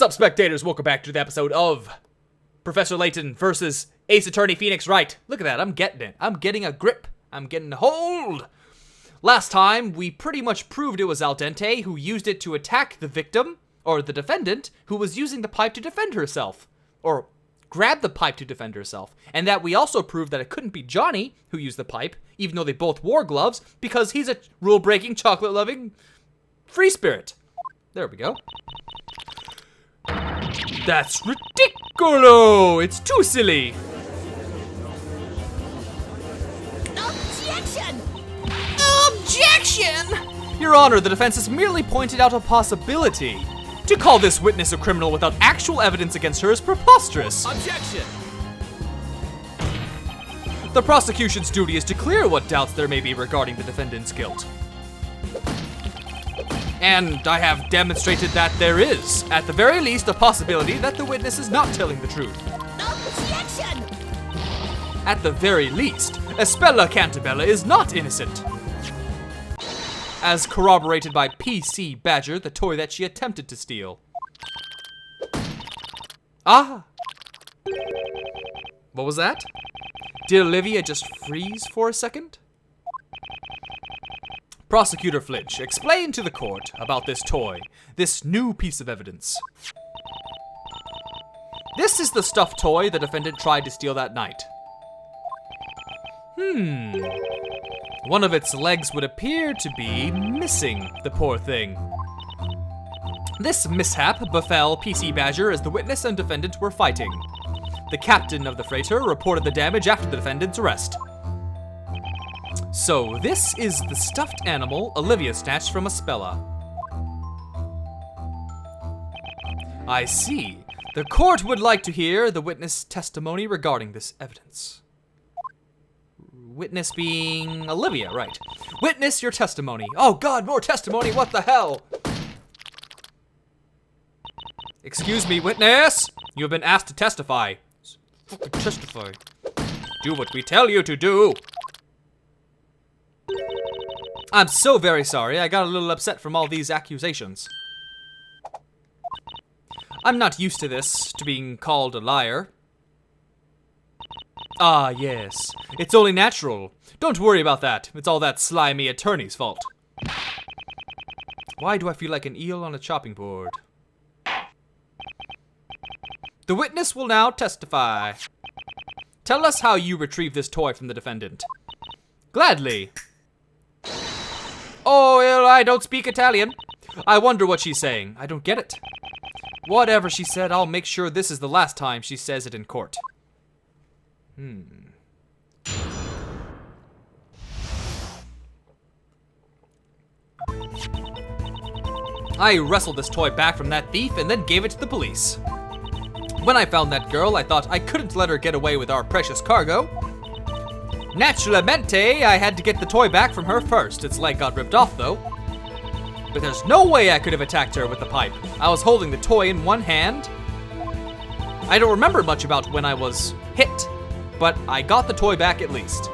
What's up, spectators? Welcome back to the episode of Professor Layton versus Ace Attorney Phoenix Wright. Look at that, I'm getting it. I'm getting a grip. I'm getting a hold. Last time, we pretty much proved it was Al Dente who used it to attack the victim, or the defendant, who was using the pipe to defend herself. Or grab the pipe to defend herself. And that we also proved that it couldn't be Johnny who used the pipe, even though they both wore gloves, because he's a rule-breaking, chocolate-loving free spirit. There we go. That's ridicolo! It's too silly! Objection! Objection! Your Honor, the defense has merely pointed out a possibility. To call this witness a criminal without actual evidence against her is preposterous. Objection! The prosecution's duty is to clear what doubts there may be regarding the defendant's guilt. And I have demonstrated that there is, at the very least, a possibility that the witness is not telling the truth. Objection! At the very least, Espella Cantabella is not innocent. As corroborated by PC Badger, the toy that she attempted to steal. Ah! What was that? Did Olivia just freeze for a second? Prosecutor Flinch, explain to the court about this toy, this new piece of evidence. This is the stuffed toy the defendant tried to steal that night. One of its legs would appear to be missing, the poor thing. This mishap befell PC Badger as the witness and defendant were fighting. The captain of the freighter reported the damage after the defendant's arrest. So, this is the stuffed animal Olivia snatched from Espella. I see. The court would like to hear the witness testimony regarding this evidence. Witness being Olivia, right. Witness your testimony. Oh god, more testimony, what the hell? Excuse me, witness! You have been asked to testify. Fucking testify. Do what we tell you to do! I'm so very sorry, I got a little upset from all these accusations. I'm not used to this, to being called a liar. Ah, yes. It's only natural. Don't worry about that. It's all that slimy attorney's fault. Why do I feel like an eel on a chopping board? The witness will now testify. Tell us how you retrieved this toy from the defendant. Gladly. Oh, well, I don't speak Italian. I wonder what she's saying. I don't get it. Whatever she said, I'll make sure this is the last time she says it in court. I wrestled this toy back from that thief and then gave it to the police. When I found that girl, I thought I couldn't let her get away with our precious cargo. Naturalmente, I had to get the toy back from her first. Its leg got ripped off, though. But there's no way I could have attacked her with the pipe. I was holding the toy in one hand. I don't remember much about when I was hit, but I got the toy back at least.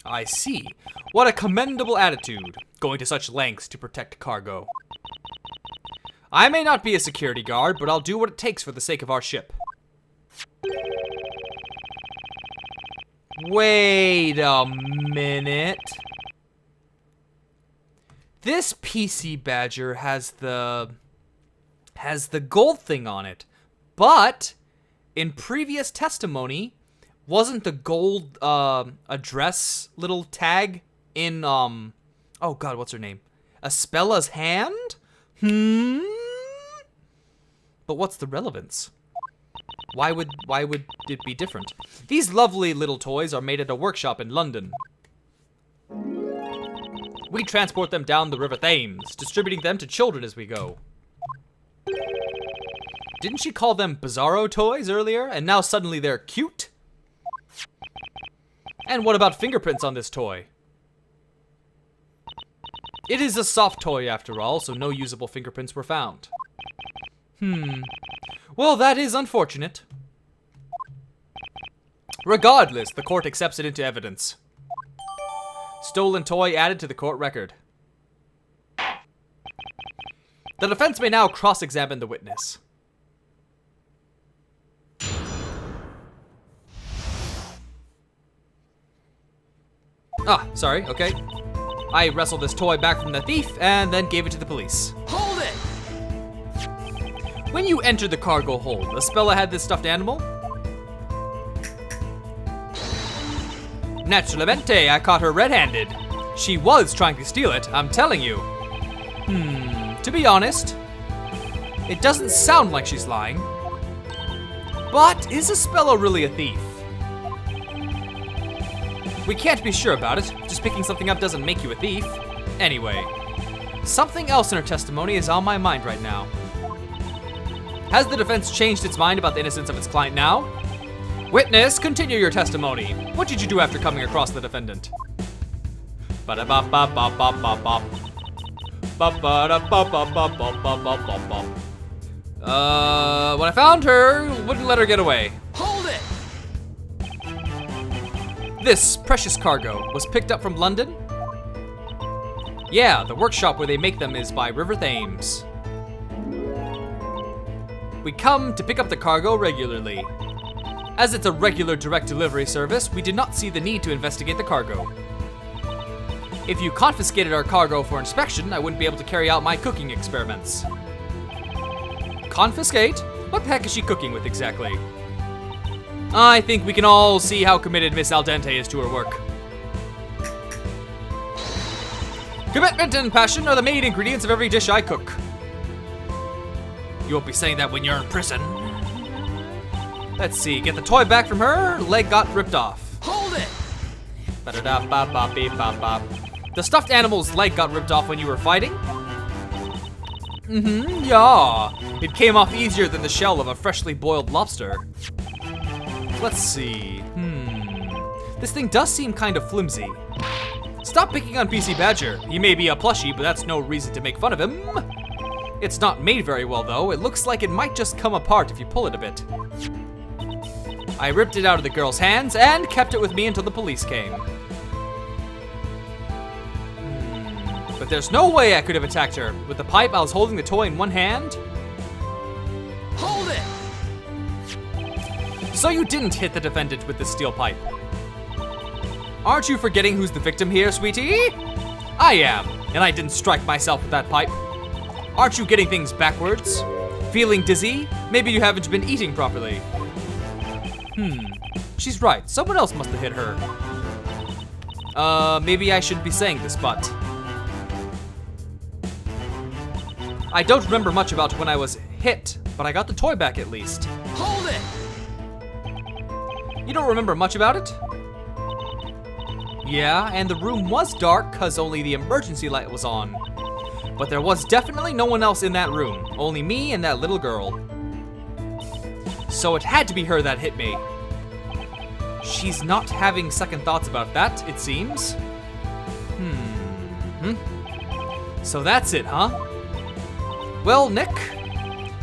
I see. What a commendable attitude, going to such lengths to protect cargo. I may not be a security guard, but I'll do what it takes for the sake of our ship. Wait a minute. This PC Badger has the gold thing on it, but in previous testimony, wasn't the gold address little tag in oh god, what's her name? Espella's hand? But what's the relevance? Why would it be different? These lovely little toys are made at a workshop in London. We transport them down the River Thames, distributing them to children as we go. Didn't she call them bizarro toys earlier, and now suddenly they're cute? And what about fingerprints on this toy? It is a soft toy after all, so no usable fingerprints were found. Well, that is unfortunate. Regardless, the court accepts it into evidence. Stolen toy added to the court record. The defense may now cross-examine the witness. Ah, sorry, okay. I wrestled this toy back from the thief and then gave it to the police. Hold it! When you entered the cargo hold, Espella had this stuffed animal? Naturalmente, I caught her red-handed. She was trying to steal it, I'm telling you. To be honest, it doesn't sound like she's lying. But is Espella really a thief? We can't be sure about it. Just picking something up doesn't make you a thief. Anyway, something else in her testimony is on my mind right now. Has the defense changed its mind about the innocence of its client now? Witness, continue your testimony. What did you do after coming across the defendant? Ba-da-ba-ba-ba-ba-ba-ba. Ba-ba-da-ba-ba-ba-ba-ba-ba-ba. When I found her, wouldn't let her get away. Hold it! This precious cargo was picked up from London? Yeah, the workshop where they make them is by River Thames. We come to pick up the cargo regularly. As it's a regular direct delivery service, we did not see the need to investigate the cargo. If you confiscated our cargo for inspection, I wouldn't be able to carry out my cooking experiments. Confiscate? What the heck is she cooking with exactly? I think we can all see how committed Miss Al Dente is to her work. Commitment and passion are the main ingredients of every dish I cook. You won't be saying that when you're in prison. Let's see, get the toy back from her, leg got ripped off. Hold it! Ba-da-da-ba-ba-ba-ba-ba. The stuffed animal's leg got ripped off when you were fighting? Yeah. It came off easier than the shell of a freshly boiled lobster. Let's see, This thing does seem kind of flimsy. Stop picking on PC Badger. He may be a plushie, but that's no reason to make fun of him. It's not made very well though. It looks like it might just come apart if you pull it a bit. I ripped it out of the girl's hands and kept it with me until the police came. But there's no way I could have attacked her. With the pipe, I was holding the toy in one hand. Hold it! So you didn't hit the defendant with the steel pipe. Aren't you forgetting who's the victim here, sweetie? I am, and I didn't strike myself with that pipe. Aren't you getting things backwards? Feeling dizzy? Maybe you haven't been eating properly. She's right. Someone else must have hit her. Maybe I shouldn't be saying this, but I don't remember much about when I was hit, but I got the toy back at least. Hold it! You don't remember much about it? Yeah, and the room was dark because only the emergency light was on. But there was definitely no one else in that room, only me and that little girl. So it had to be her that hit me. She's not having second thoughts about that, it seems. So that's it, huh? Well, Nick,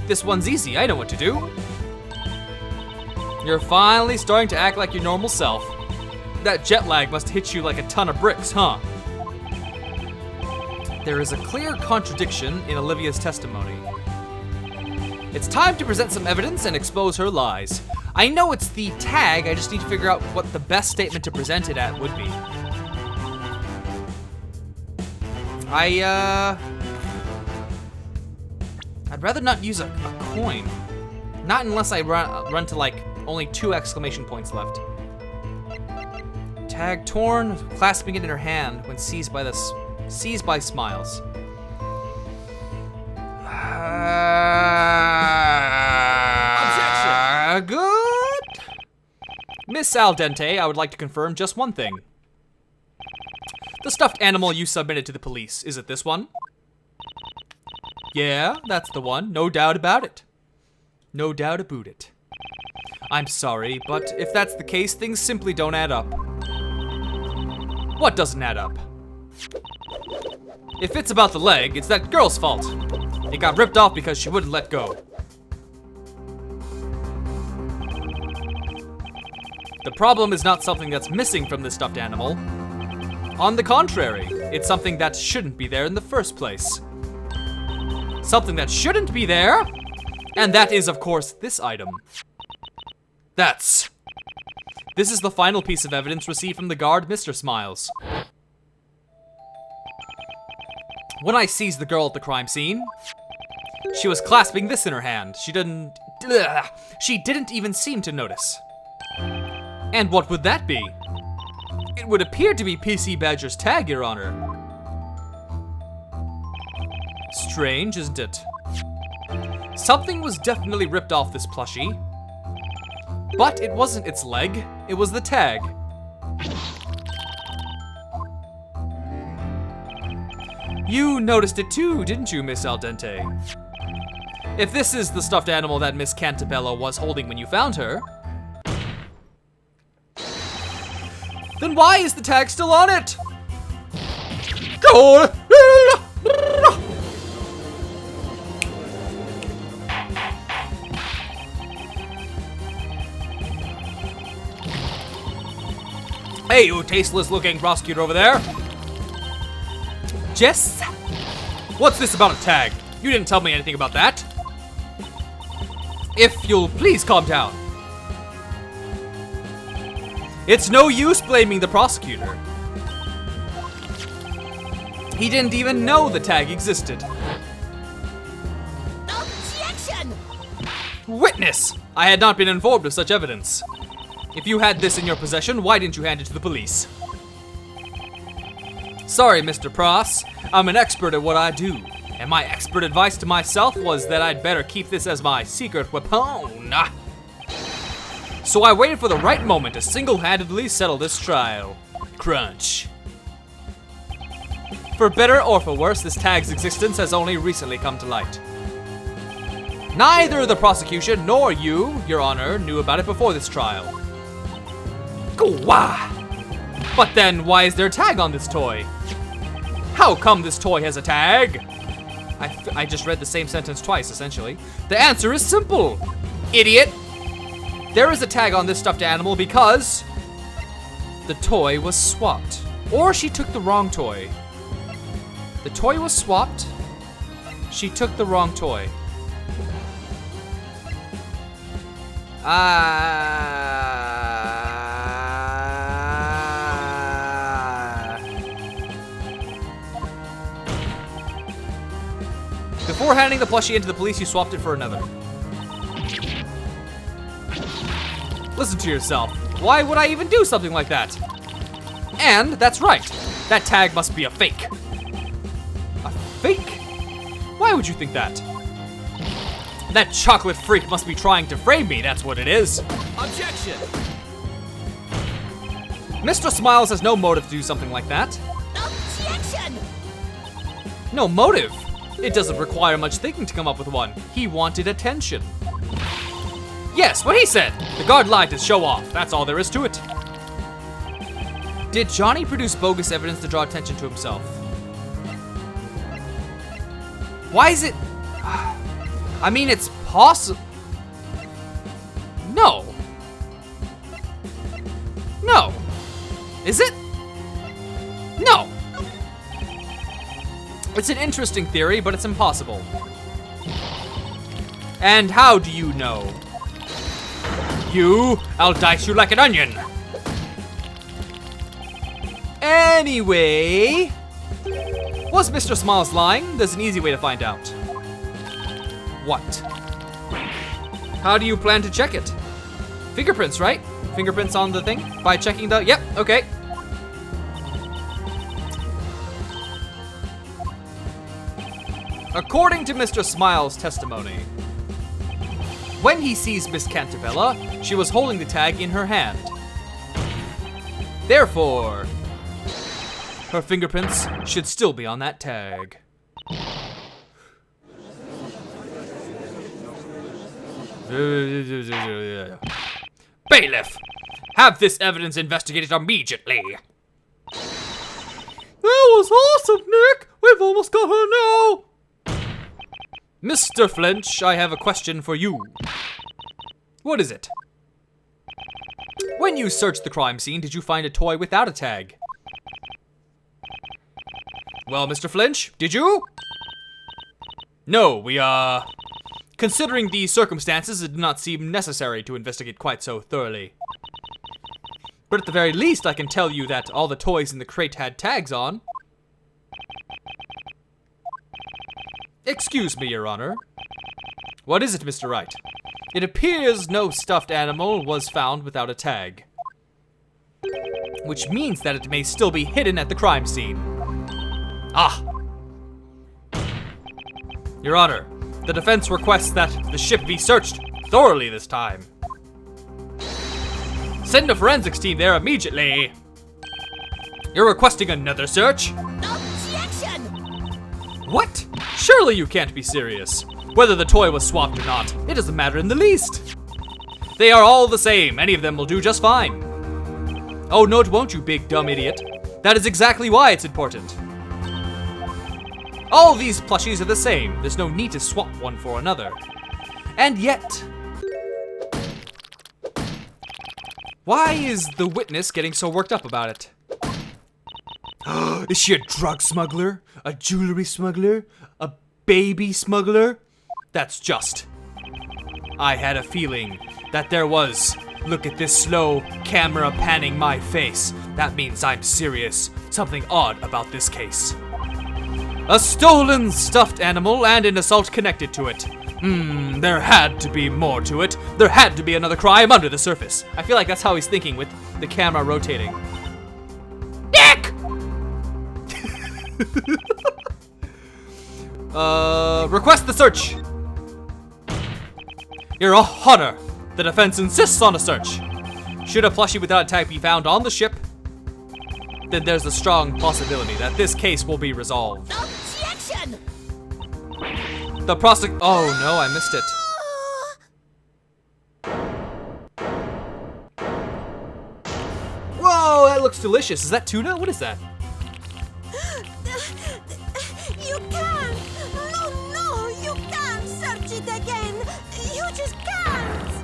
this one's easy, I know what to do. You're finally starting to act like your normal self. That jet lag must hit you like a ton of bricks, huh? There is a clear contradiction in Olivia's testimony. It's time to present some evidence and expose her lies. I know it's the tag, I just need to figure out what the best statement to present it at would be. I'd rather not use a coin. Not unless I run to like only 2 exclamation points left. Tag torn, clasping it in her hand when seized by smiles. Objection! Good. Miss Al Dente, I would like to confirm just one thing. The stuffed animal you submitted to the police, is it this one? Yeah, that's the one. No doubt about it. No doubt about it. I'm sorry, but if that's the case, things simply don't add up. What doesn't add up? If it's about the leg, it's that girl's fault. It got ripped off because she wouldn't let go. The problem is not something that's missing from the stuffed animal. On the contrary, it's something that shouldn't be there in the first place. something that shouldn't be there. And that is, of course, this item. This is the final piece of evidence received from the guard, Mr. Smiles. When I seized the girl at the crime scene, she was clasping this in her hand. She didn't even seem to notice. And what would that be? It would appear to be PC Badger's tag, Your Honor. Strange, isn't it? Something was definitely ripped off this plushie. But it wasn't its leg, it was the tag. You noticed it too, didn't you, Miss Al Dente? If this is the stuffed animal that Miss Cantabella was holding when you found her, then why is the tag still on it? Go! Hey, you tasteless-looking prosecutor over there. Jess? What's this about a tag? You didn't tell me anything about that. If you'll please calm down. It's no use blaming the prosecutor. He didn't even know the tag existed. Objection! Witness! I had not been informed of such evidence. If you had this in your possession, why didn't you hand it to the police? Sorry, Mr. Pross. I'm an expert at what I do. And my expert advice to myself was that I'd better keep this as my secret weapon. So I waited for the right moment to single-handedly settle this trial. Crunch. For better or for worse, this tag's existence has only recently come to light. Neither the prosecution nor you, Your Honor, knew about it before this trial. Gwa! But then, why is there a tag on this toy? How come this toy has a tag? I just read the same sentence twice, essentially. The answer is simple, idiot. There is a tag on this stuffed animal because the toy was swapped. Or she took the wrong toy. The toy was swapped. She took the wrong toy. Before handing the plushie into the police, you swapped it for another. Listen to yourself. Why would I even do something like that? And that's right. That tag must be a fake. A fake? Why would you think that? That chocolate freak must be trying to frame me, that's what it is. Objection! Mr. Smiles has no motive to do something like that. Objection! No motive? It doesn't require much thinking to come up with one. He wanted attention. Yes, what he said. The guard lied to show off. That's all there is to it. Did Johnny produce bogus evidence to draw attention to himself? Why is it... I mean, it's possible... No. No. Is it? No. It's an interesting theory, but it's impossible. And how do you know? I'll dice you like an onion. Anyway, was Mr. Smiles lying? There's an easy way to find out. What? How do you plan to check it? Fingerprints, right? Fingerprints on the thing? By checking the... Yep, okay. According to Mr. Smiles' testimony, when he sees Miss Cantabella, she was holding the tag in her hand. Therefore, her fingerprints should still be on that tag. Bailiff, have this evidence investigated immediately. That was awesome, Nick. We've almost got her now. Mr. Flinch, I have a question for you. What is it? When you searched the crime scene, did you find a toy without a tag? Well, Mr. Flinch, did you? No, considering the circumstances, it did not seem necessary to investigate quite so thoroughly. But at the very least, I can tell you that all the toys in the crate had tags on. Excuse me, Your Honor. What is it, Mr. Wright? It appears no stuffed animal was found without a tag. Which means that it may still be hidden at the crime scene. Ah! Your Honor, the defense requests that the ship be searched thoroughly this time. Send a forensics team there immediately. You're requesting another search? Objection! What? Surely you can't be serious. Whether the toy was swapped or not, it doesn't matter in the least. They are all the same. Any of them will do just fine. Oh, no, it won't, you big dumb idiot. That is exactly why it's important. All these plushies are the same. There's no need to swap one for another. And yet... why is the witness getting so worked up about it? Is she a drug smuggler? A jewelry smuggler? A baby smuggler? That's just. I had a feeling that there was. Look at this slow camera panning my face. That means I'm serious. Something odd about this case. A stolen stuffed animal and an assault connected to it. There had to be more to it. There had to be another crime under the surface. I feel like that's how he's thinking with the camera rotating. Dick! Request the search. Your Honor, the defense insists on a search. Should a plushie without a tag be found on the ship, then there's a strong possibility that this case will be resolved. Objection! The oh no, I missed it. Whoa, that looks delicious. Is that tuna? What is that? You can't! No, you can't search it again! You just can't!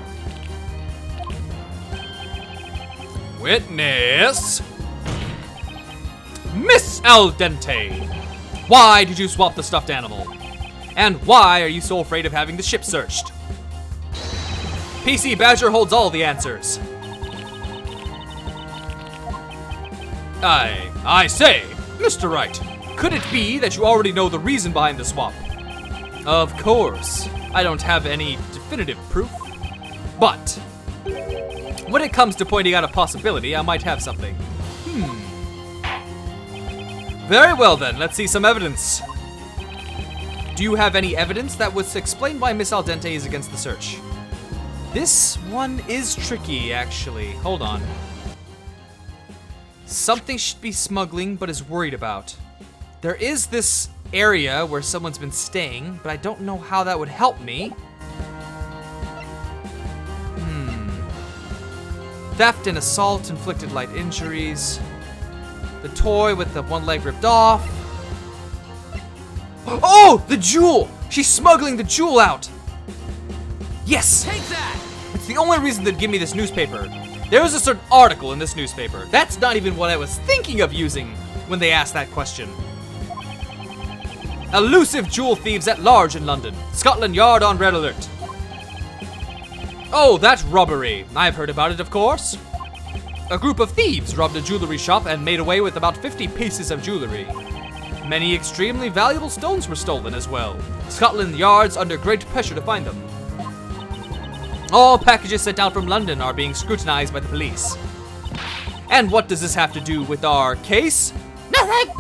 Witness! Miss Al Dente! Why did you swap the stuffed animal? And why are you so afraid of having the ship searched? PC Badger holds all the answers. I say, Mr. Wright, could it be that you already know the reason behind the swap? Of course, I don't have any definitive proof, but when it comes to pointing out a possibility, I might have something. Very well then, let's see some evidence. Do you have any evidence that would explain why Miss Al Dente is against the search? This one is tricky, actually. Hold on. Something should be smuggling, but is worried about. There is this area where someone's been staying, but I don't know how that would help me. Theft and assault inflicted light injuries. The toy with the one leg ripped off. Oh, the jewel! She's smuggling the jewel out. Yes! Take that! It's the only reason they'd give me this newspaper. There was a certain article in this newspaper. That's not even what I was thinking of using when they asked that question. Elusive jewel thieves at large in London. Scotland Yard on red alert. Oh, that robbery. I've heard about it, of course. A group of thieves robbed a jewelry shop and made away with about 50 pieces of jewelry. Many extremely valuable stones were stolen as well. Scotland Yard's under great pressure to find them. All packages sent out from London are being scrutinized by the police. And what does this have to do with our case? Nothing!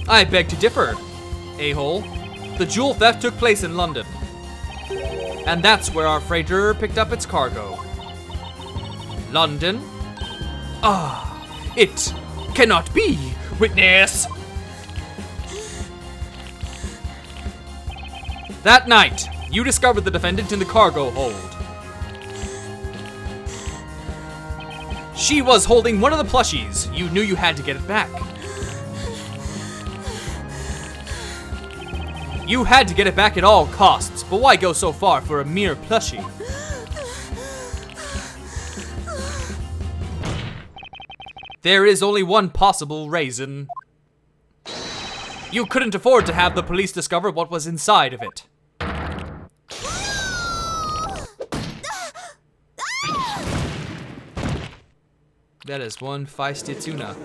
I beg to differ, a-hole. The jewel theft took place in London. And that's where our freighter picked up its cargo. London? It cannot be, witness! That night, you discovered the defendant in the cargo hold. She was holding one of the plushies. You knew you had to get it back. You had to get it back at all costs, but why go so far for a mere plushie? There is only one possible reason. You couldn't afford to have the police discover what was inside of it. That is one feisty tuna.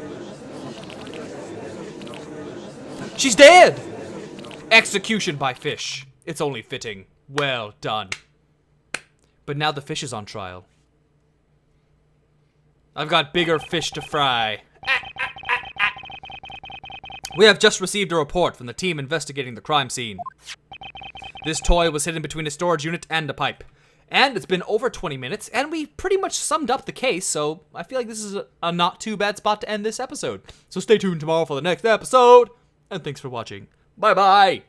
She's dead! Execution by fish. It's only fitting. Well done. But now the fish is on trial. I've got bigger fish to fry. We have just received a report from the team investigating the crime scene. This toy was hidden between a storage unit and a pipe. And it's been over 20 minutes, and we pretty much summed up the case, so I feel like this is a not too bad spot to end this episode. So stay tuned tomorrow for the next episode, and thanks for watching. Bye-bye!